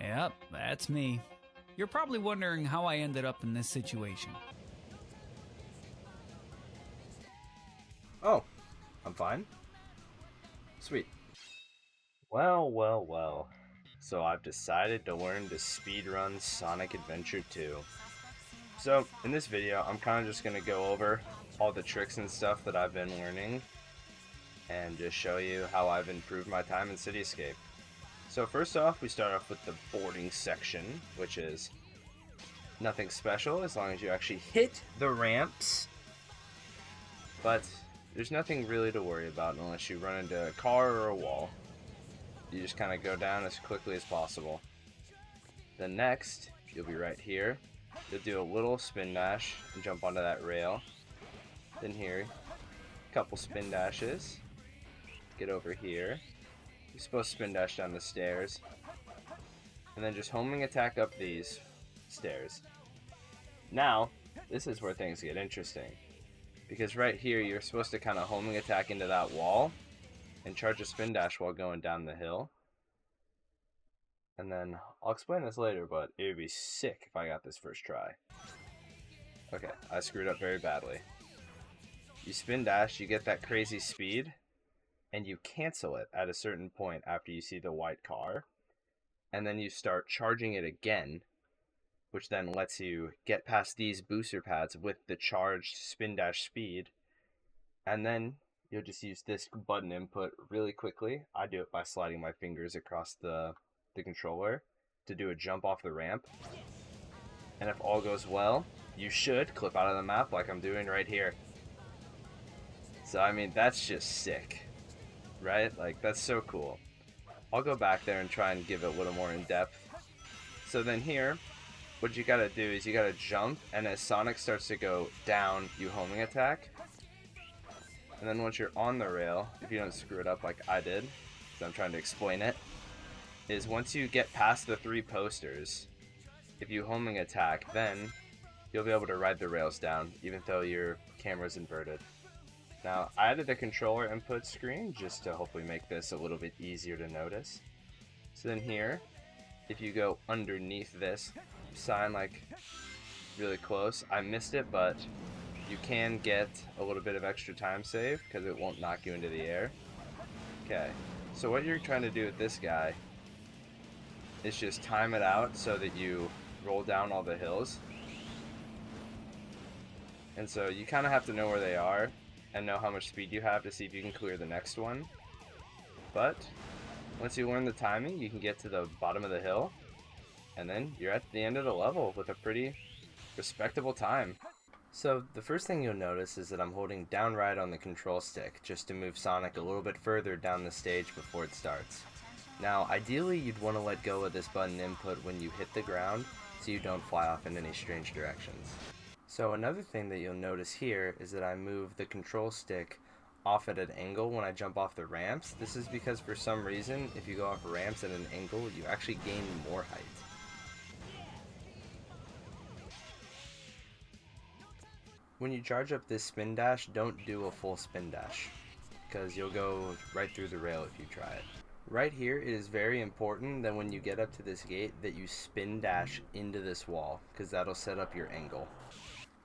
Yep, that's me. You're probably wondering how I ended up in this situation. Oh, I'm fine. Sweet. Well. So I've decided to learn to speedrun Sonic Adventure 2. So in this video, I'm kind of just going to go over all the tricks and stuff that I've been learning and just show you how I've improved my time in Cityscape. So first off, we start off with the boarding section, which is nothing special as long as you actually hit the ramps. But there's nothing really to worry about unless you run into a car or a wall. You just kind of go down as quickly as possible. Then next, you'll be right here. You'll do a little spin dash and jump onto that rail. Then here, a couple spin dashes. Get over here. You're supposed to spin dash down the stairs. And then just homing attack up these stairs. Now, this is where things get interesting. Because right here, you're supposed to kind of homing attack into that wall and charge a spin dash while going down the hill. And then, I'll explain this later, but it would be sick if I got this first try. Okay, I screwed up very badly. You spin dash, you get that crazy speed, and you cancel it at a certain point after you see the white car. And then you start charging it again, which then lets you get past these booster pads with the charged spin dash speed. And then you'll just use this button input really quickly. I do it by sliding my fingers across the controller to do a jump off the ramp. And if all goes well, you should clip out of the map like I'm doing right here. So I mean, that's just sick, right? Like, that's so cool. I'll go back there and try and give it a little more in depth. So then here, what you gotta do is you gotta jump, and as Sonic starts to go down, you homing attack. And then once you're on the rail, if you don't screw it up like I did, because I'm trying to explain it, is once you get past the 3 posters, if you homing attack, then you'll be able to ride the rails down, even though your camera's inverted. Now, I added the controller input screen just to hopefully make this a little bit easier to notice. So then here, if you go underneath this sign, like really close, I missed it, but you can get a little bit of extra time save because it won't knock you into the air. Okay, so what you're trying to do with this guy is just time it out so that you roll down all the hills. And so you kind of have to know where they are and know how much speed you have to see if you can clear the next one. But once you learn the timing, you can get to the bottom of the hill, and then you're at the end of the level with a pretty respectable time. So the first thing you'll notice is that I'm holding down right on the control stick just to move Sonic a little bit further down the stage before it starts. Now ideally you'd want to let go of this button input when you hit the ground so you don't fly off in any strange directions. So another thing that you'll notice here is that I move the control stick off at an angle when I jump off the ramps. This is because for some reason if you go off ramps at an angle you actually gain more height. When you charge up this spin dash, don't do a full spin dash because you'll go right through the rail if you try it. Right here, it is very important that when you get up to this gate that you spin dash into this wall because that'll set up your angle.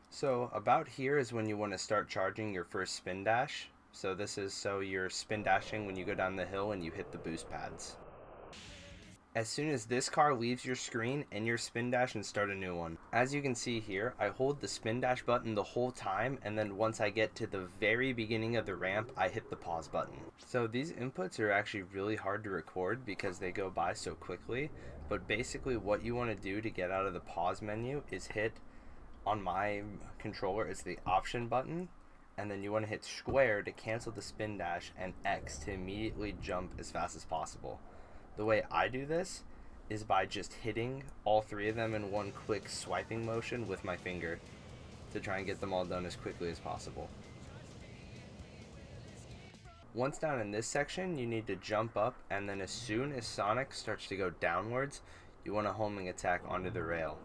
So about here is when you want to start charging your first spin dash. So this is so you're spin dashing when you go down the hill and you hit the boost pads. As soon as this car leaves your screen, end your spin dash and start a new one. As you can see here, I hold the spin dash button the whole time, and then once I get to the very beginning of the ramp, I hit the pause button. So these inputs are actually really hard to record because they go by so quickly, but basically what you want to do to get out of the pause menu is hit, on my controller, it's the option button, and then you want to hit square to cancel the spin dash and X to immediately jump as fast as possible. The way I do this is by just hitting all 3 of them in one quick swiping motion with my finger to try and get them all done as quickly as possible. Once down in this section, you need to jump up, and then as soon as Sonic starts to go downwards, you want to homing attack onto the rail.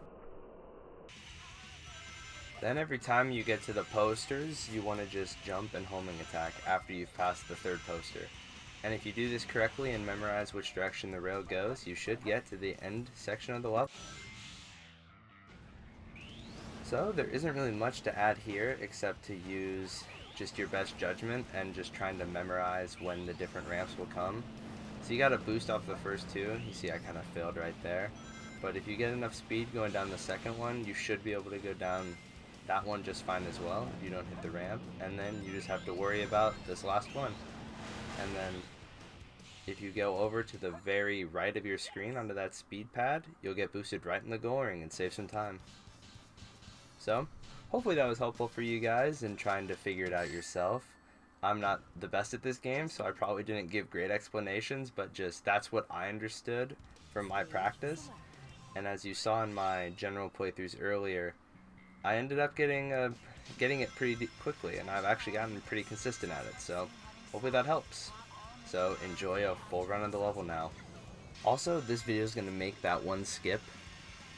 Then every time you get to the posters, you want to just jump and homing attack after you've passed the 3rd poster. And if you do this correctly and memorize which direction the rail goes, you should get to the end section of the level. So there isn't really much to add here except to use just your best judgment and just trying to memorize when the different ramps will come. So you got to boost off the first two. You see I kind of failed right there. But if you get enough speed going down the second one, you should be able to go down that one just fine as well. You don't hit the ramp. And then you just have to worry about this last one. And then if you go over to the very right of your screen onto that speed pad, you'll get boosted right in the goal ring and save some time. So, hopefully that was helpful for you guys in trying to figure it out yourself. I'm not the best at this game, so I probably didn't give great explanations, but just that's what I understood from my practice. And as you saw in my general playthroughs earlier, I ended up getting it pretty quickly, and I've actually gotten pretty consistent at it, so hopefully that helps. So enjoy a full run of the level now. Also, this video is going to make that one skip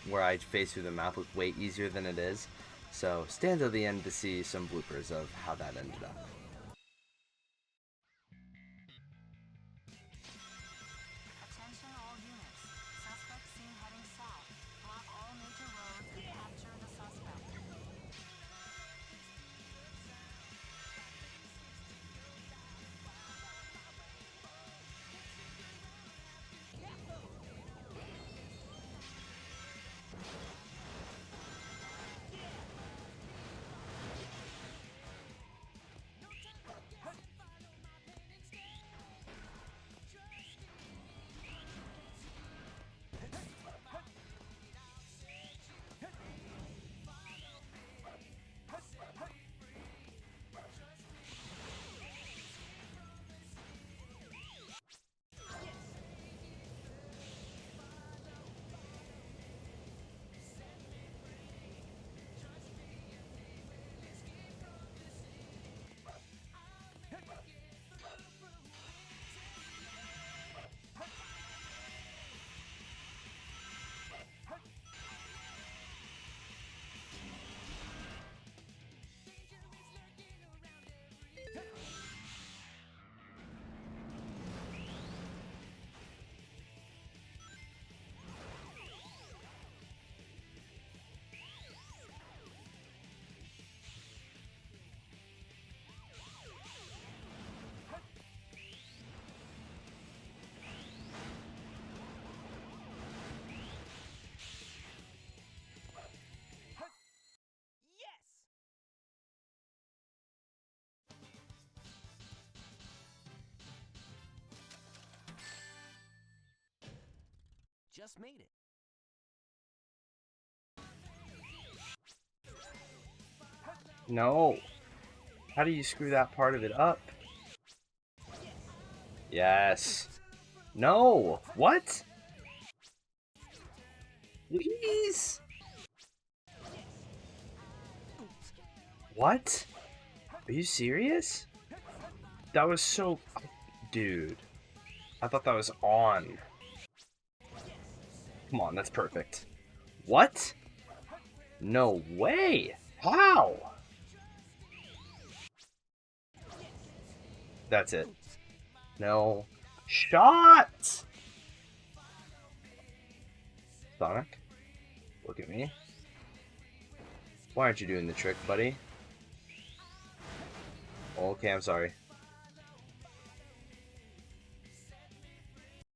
where I phase through the map look way easier than it is, so stay until the end to see some bloopers of how that ended up. Attention all units. Suspect seen heading south. Block all major roads and capture the suspect. Just made it. No! How do you screw that part of it up? Yes! No! What? Please? What? Are you serious? That was so... Dude. I thought that was on. Come on, that's perfect. What? No way! How? That's it. No shot! Sonic, look at me. Why aren't you doing the trick, buddy? Okay, I'm sorry.